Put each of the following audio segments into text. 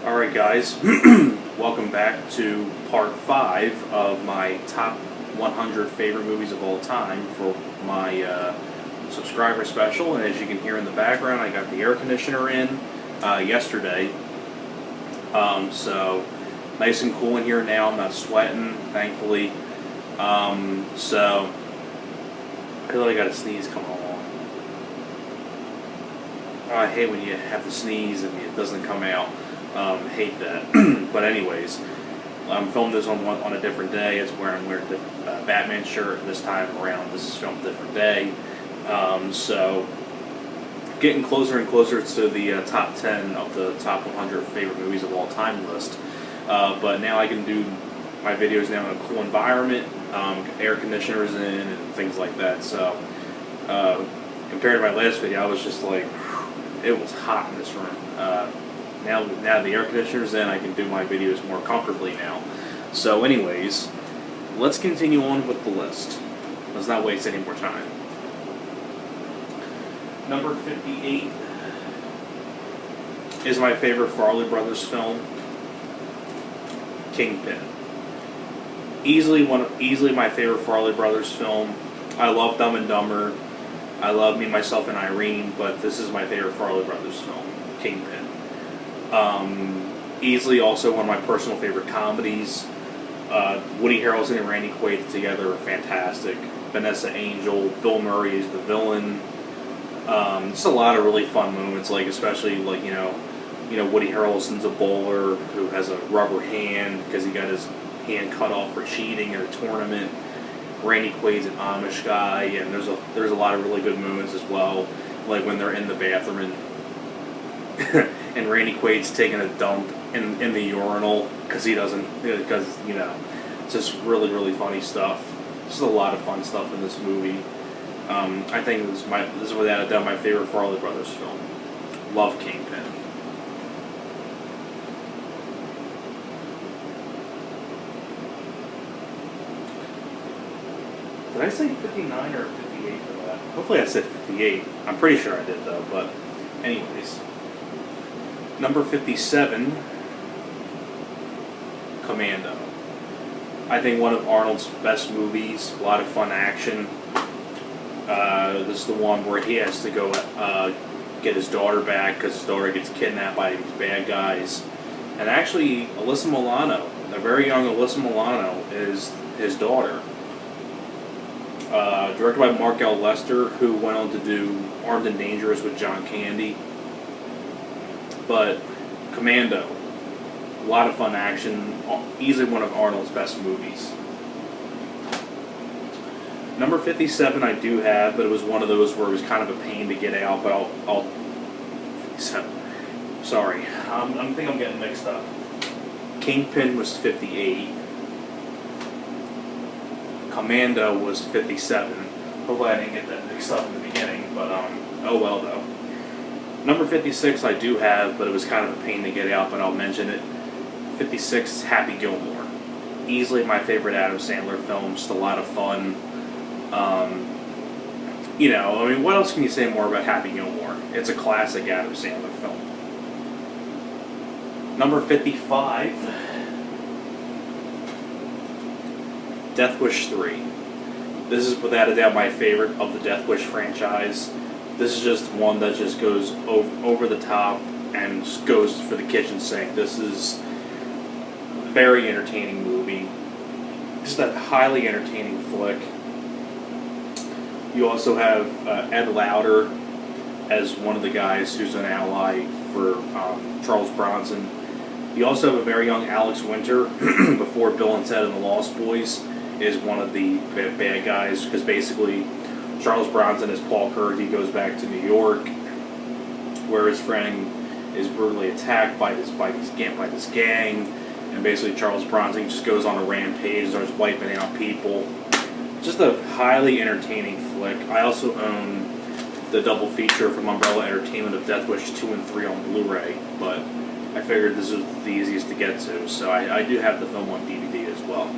Alright guys, welcome back to part 5 of my top 100 favorite movies of all time for my subscriber special. And as you can hear in the background, I got the air conditioner in yesterday. So nice and cool in here now, I'm not sweating, thankfully. So I feel like I got a sneeze coming along. Oh, I hate when you have to sneeze and it doesn't come out. Hate that. But anyways, I'm filming this on a different day. It's where I'm wearing the Batman shirt this time around. This is filmed a different day. So getting closer and closer to the top 10 of the top 100 favorite movies of all time list. But now I can do my videos now in a cool environment, air conditioners in and things like that. So compared to my last video, I was just like, it was hot in this room. Now the air conditioner's in, I can do my videos more comfortably now. So anyways, let's continue on with the list. Let's not waste any more time. Number 58 is my favorite Farrelly Brothers film, Kingpin. Easily my favorite Farrelly Brothers film. I love Dumb and Dumber. I love Me, Myself, and Irene, but this is my favorite Farrelly Brothers film, Kingpin. Easily also one of my personal favorite comedies. Woody Harrelson and Randy Quaid together are fantastic. Vanessa Angel, Bill Murray is the villain. Just a lot of really fun moments, like especially like you know Woody Harrelson's a bowler who has a rubber hand because he got his hand cut off for cheating at a tournament. Randy Quaid's an Amish guy, and there's a lot of really good moments as well, like when they're in the bathroom and Randy Quaid's taking a dump in the urinal because it's just really funny stuff. Just a lot of fun stuff in this movie. I think this is without a doubt my favorite Farrelly Brothers film. Love Kingpin. Did I say 59 or 58 for that? Hopefully I said 58. I'm pretty sure I did though, but anyways. Number 57, Commando. I think one of Arnold's best movies, a lot of fun action. This is the one where he has to go get his daughter back because his daughter gets kidnapped by these bad guys. And actually, Alyssa Milano, a very young Alyssa Milano, is his daughter. Directed by Mark L. Lester, who went on to do Armed and Dangerous with John Candy. But Commando, a lot of fun action, easily one of Arnold's best movies. Number 57 I do have, but it was one of those where it was kind of a pain to get out, but I'll sorry, I think I'm getting mixed up. Kingpin was 58. Commando was 57. Hopefully I didn't get that mixed up in the beginning, but oh well though. Number 56 I do have, but it was kind of a pain to get out, but I'll mention it. 56 is Happy Gilmore. Easily my favorite Adam Sandler film, just a lot of fun. I mean, what else can you say more about Happy Gilmore? It's a classic Adam Sandler film. Number 55, Death Wish 3. This is without a doubt my favorite of the Death Wish franchise. This is just one that just goes over the top and just goes for the kitchen sink. This is a very entertaining movie. Just a highly entertaining flick. You also have Ed Lauter as one of the guys who's an ally for Charles Bronson. You also have a very young Alex Winter before Bill and Ted and the Lost Boys is one of the bad guys, because basically Charles Bronson is Paul Kurd. He goes back to New York where his friend is brutally attacked by this gang, and basically Charles Bronson just goes on a rampage, starts wiping out people. Just a highly entertaining flick. I also own the double feature from Umbrella Entertainment of Death Wish 2 and 3 on Blu-ray, but I figured this was the easiest to get to, so I do have the film on DVD as well.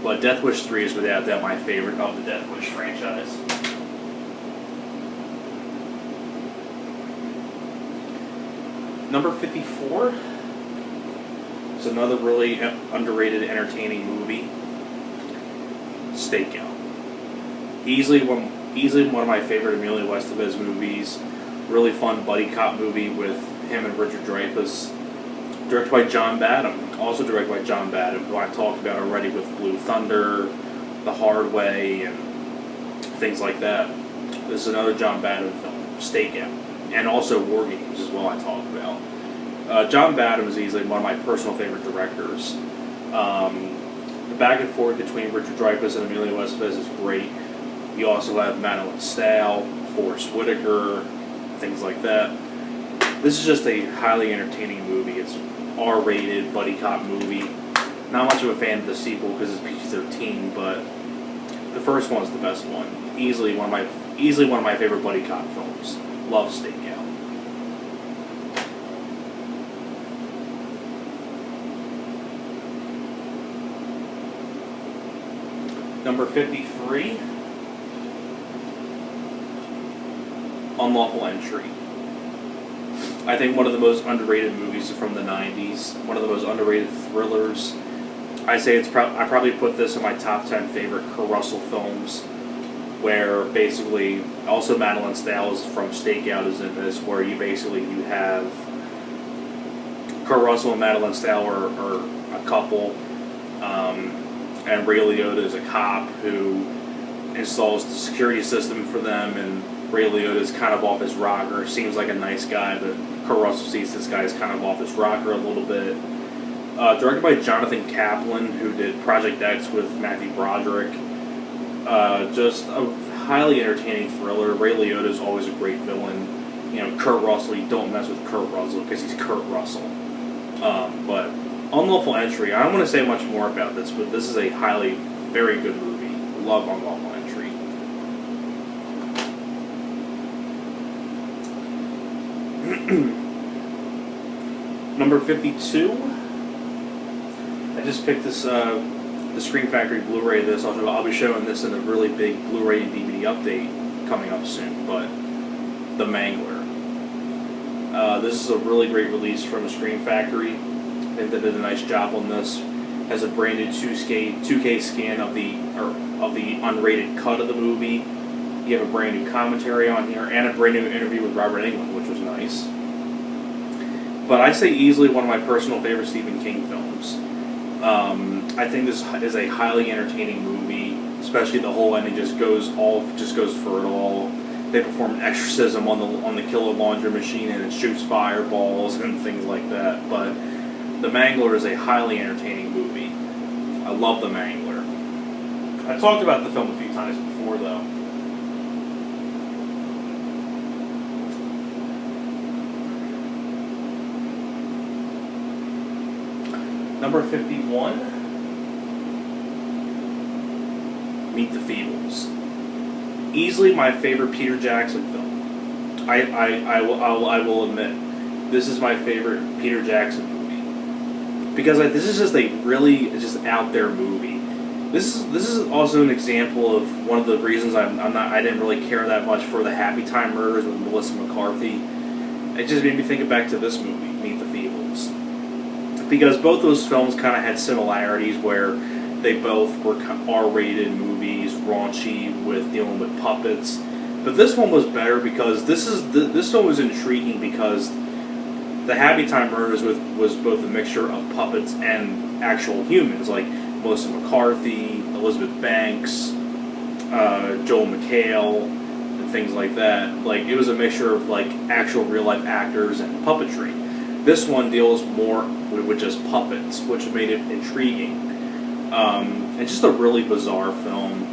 But Death Wish 3 is without doubt my favorite of the Death Wish franchise. Number 54 is another really underrated, entertaining movie. Stakeout. Easily one of my favorite Emilio Estevez movies. Really fun buddy cop movie with him and Richard Dreyfuss. Directed by John Badham. Also directed by John Badham, who I've talked about already with Blue Thunder, The Hard Way, and things like that. This is another John Badham film, Stakeout. And also War Games as well, I talked about. John Badham is easily one of my personal favorite directors. The back and forth between Richard Dreyfuss and Emilio Estevez is great. You also have Madeline Stahl, Forrest Whitaker, things like that. This is just a highly entertaining movie. It's R-rated buddy cop movie. Not much of a fan of the sequel because it's PG-13, but the first one's the best one. Easily one of my favorite buddy cop films. Love Stakeout. Number 53, Unlawful Entry. I think one of the most underrated movies from the 90s. One of the most underrated thrillers. I say I probably put this in my top 10 favorite Kurt Russell films, where basically, also Madeline Stahl is from Stakeout is in this, where you have Kurt Russell and Madeline Stahl are a couple, and Ray Liotta is a cop who installs the security system for them, and Ray Liotta is kind of off his rocker. Seems like a nice guy, but Kurt Russell sees this guy as kind of off his rocker a little bit. Directed by Jonathan Kaplan, who did Project X with Matthew Broderick. Just a highly entertaining thriller. Ray Liotta is always a great villain. You know, Kurt Russell, you don't mess with Kurt Russell because he's Kurt Russell. But Unlawful Entry, I don't want to say much more about this, but this is a very good movie. Love Unlawful Entry. Number 52. I just picked this, the Scream Factory Blu-ray of this. I'll be showing this in a really big Blu-ray and DVD update coming up soon, but The Mangler. This is a really great release from the Scream Factory. I think they did a nice job on this. Has a brand new 2K scan of the unrated cut of the movie. You have a brand new commentary on here and a brand new interview with Robert Englund, which was nice. But I say easily one of my personal favorite Stephen King films. I think this is a highly entertaining movie, especially the whole ending just goes for it all. They perform an exorcism on the killer laundry machine, and it shoots fireballs and things like that. But The Mangler is a highly entertaining movie. I love The Mangler. I talked about the film a few times before, though. Number 51, Meet the Feebles. Easily my favorite Peter Jackson film. I will admit, this is my favorite Peter Jackson movie because this is just a really just out there movie. This is also an example of one of the reasons I didn't really care that much for the Happy Time Murders with Melissa McCarthy. It just made me think back to this movie, Meet the Feebles. Because both those films kind of had similarities where they both were R-rated movies, raunchy, with dealing with puppets. But this one was better because this one was intriguing because the Happy Time Murders was both a mixture of puppets and actual humans, like Melissa McCarthy, Elizabeth Banks, Joel McHale, and things like that. Like, it was a mixture of like actual real-life actors and puppetry. This one deals more with just puppets, which made it intriguing. It's just a really bizarre film.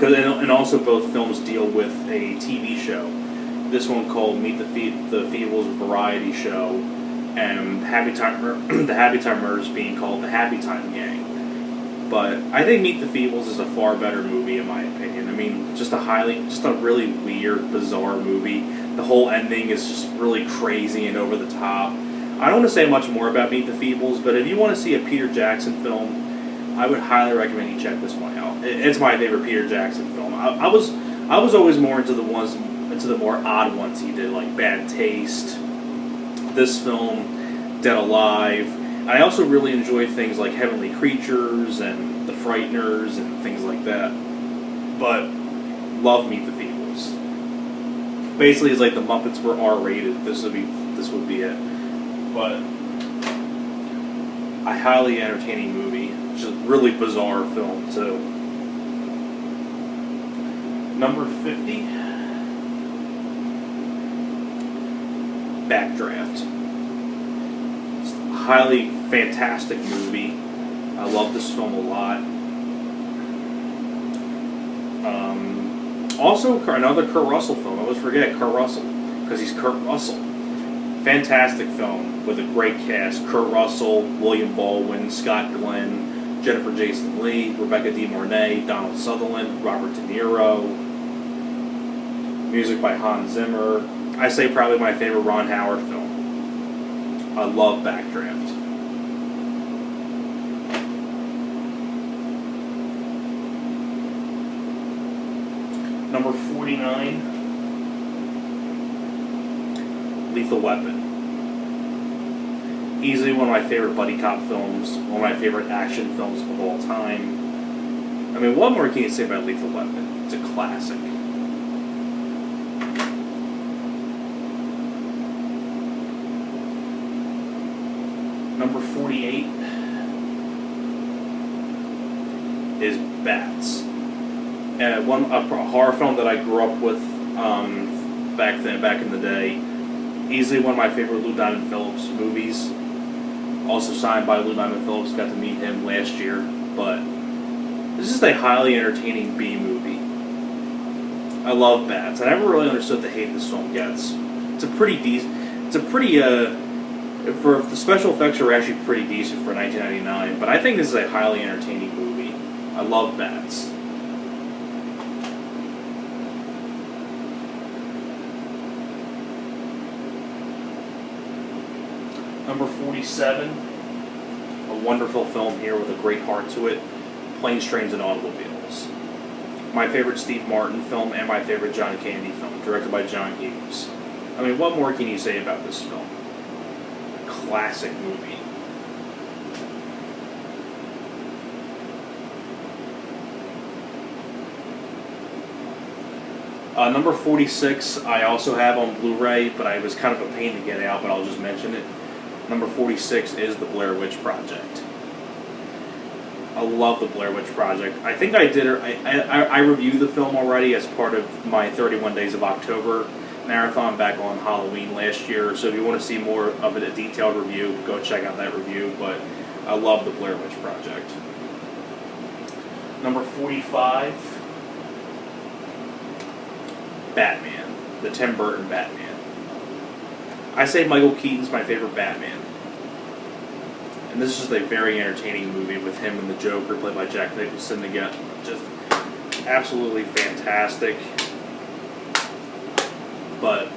And also both films deal with a TV show. This one called Meet the Feebles Variety Show, and the Happy Time Murders being called the Happy Time Gang. But I think Meet the Feebles is a far better movie in my opinion. I mean, just a really weird, bizarre movie. The whole ending is just really crazy and over the top. I don't want to say much more about Meet the Feebles, but if you want to see a Peter Jackson film, I would highly recommend you check this one out. It's my favorite Peter Jackson film. I was always more into the more odd ones he did, like Bad Taste, this film, Dead Alive. I also really enjoy things like Heavenly Creatures and The Frighteners and things like that. But love Meet the Feebles. Basically, it's like the Muppets were R-rated. This would be it. But a highly entertaining movie. Just a really bizarre film too. Number 50, Backdraft. It's a highly fantastic movie. I love this film a lot. Also, another Kurt Russell film. I always forget Kurt Russell, because he's Kurt Russell. Fantastic film with a great cast. Kurt Russell, William Baldwin, Scott Glenn, Jennifer Jason Leigh, Rebecca De Mornay, Donald Sutherland, Robert De Niro. Music by Hans Zimmer. I say probably my favorite Ron Howard film. I love Backdraft. Number 49, Lethal Weapon. Easily one of my favorite buddy cop films, one of my favorite action films of all time. I mean, what more can you say about Lethal Weapon? It's a classic. Number 48 is Bats. A horror film that I grew up with back in the day. Easily one of my favorite Lou Diamond Phillips movies. Also signed by Lou Diamond Phillips. Got to meet him last year. But this is a highly entertaining B movie. I love Bats. I never really understood the hate this film gets. It's a pretty decent. It's a pretty for the special effects are actually pretty decent for 1999. But I think this is a highly entertaining movie. I love Bats. Number 47, a wonderful film here with a great heart to it, Planes, Trains, and Automobiles. My favorite Steve Martin film and my favorite John Candy film, directed by John Hughes. I mean, what more can you say about this film? A classic movie. Number 46, I also have on Blu-ray, but I was kind of a pain to get out, but I'll just mention it. Number 46 is The Blair Witch Project. I love The Blair Witch Project. I think I did. I reviewed the film already as part of my 31 Days of October marathon back on Halloween last year. So if you want to see more of a detailed review, go check out that review. But I love The Blair Witch Project. Number 45, Batman. The Tim Burton Batman. I say Michael Keaton's my favorite Batman. And this is just a very entertaining movie with him and the Joker, played by Jack Nicholson again. Just absolutely fantastic. But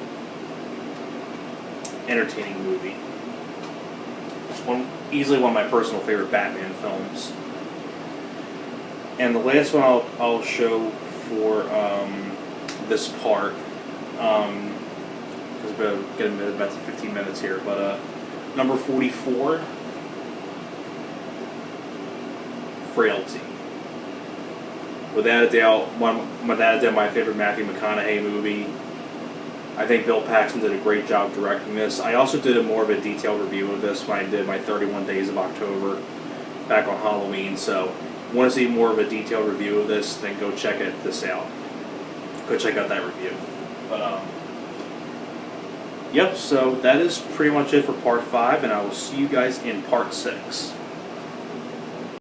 entertaining movie. Easily one of my personal favorite Batman films. And the last one I'll show for this part. Because we're getting about 15 minutes here, but number 44, Frailty. Without a doubt, my favorite Matthew McConaughey movie. I think Bill Paxton did a great job directing this. I also did more of a detailed review of this when I did my 31 Days of October back on Halloween. So, want to see more of a detailed review of this? Then go check this out. Go check out that review. But yep, so that is pretty much it for part 5, and I will see you guys in part 6.